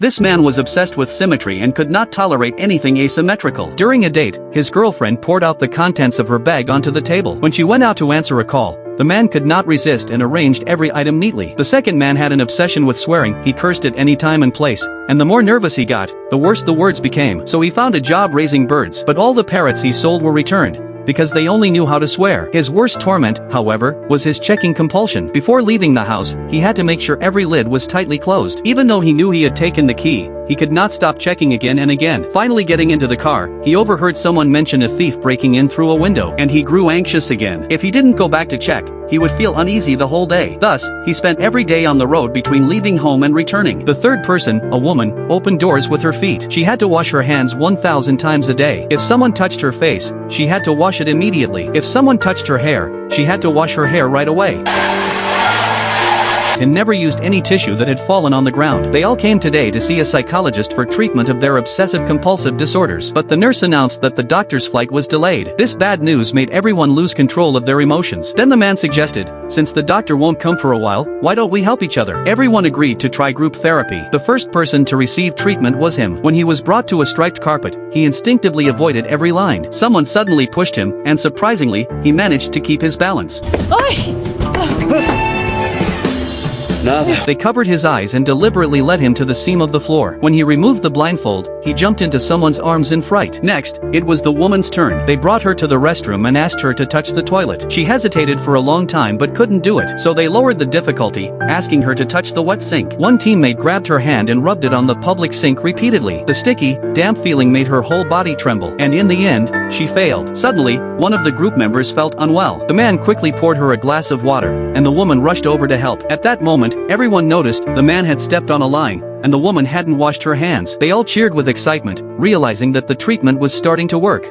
This man was obsessed with symmetry and could not tolerate anything asymmetrical. During a date, his girlfriend poured out the contents of her bag onto the table. When she went out to answer a call, the man could not resist and arranged every item neatly. The second man had an obsession with swearing. He cursed at any time and place, and the more nervous he got, the worse the words became. So he found a job raising birds, but all the parrots he sold were returned, because they only knew how to swear. His worst torment, however, was his checking compulsion. Before leaving the house, he had to make sure every lid was tightly closed. Even though he knew he had taken the key, he could not stop checking again and again. Finally getting into the car, he overheard someone mention a thief breaking in through a window, and he grew anxious again. If he didn't go back to check, he would feel uneasy the whole day. Thus, he spent every day on the road between leaving home and returning. The third person, a woman, opened doors with her feet. She had to wash her hands 1,000 times a day. If someone touched her face, she had to wash it immediately. If someone touched her hair, she had to wash her hair right away, and never used any tissue that had fallen on the ground. They all came today to see a psychologist for treatment of their obsessive-compulsive disorders, but the nurse announced that the doctor's flight was delayed. This bad news made everyone lose control of their emotions. Then the man suggested, since the doctor won't come for a while, why don't we help each other? Everyone agreed to try group therapy. The first person to receive treatment was him. When he was brought to a striped carpet, he instinctively avoided every line. Someone suddenly pushed him, and surprisingly, he managed to keep his balance. They covered his eyes and deliberately led him to the seam of the floor. When he removed the blindfold, he jumped into someone's arms in fright. Next, it was the woman's turn. They brought her to the restroom and asked her to touch the toilet. She hesitated for a long time but couldn't do it, so they lowered the difficulty, asking her to touch the wet sink. One teammate grabbed her hand and rubbed it on the public sink repeatedly. The sticky, damp feeling made her whole body tremble, and in the end, she failed. Suddenly, one of the group members felt unwell. The man quickly poured her a glass of water, and the woman rushed over to help. At that moment, everyone noticed the man had stepped on a line, and the woman hadn't washed her hands. They all cheered with excitement, realizing that the treatment was starting to work.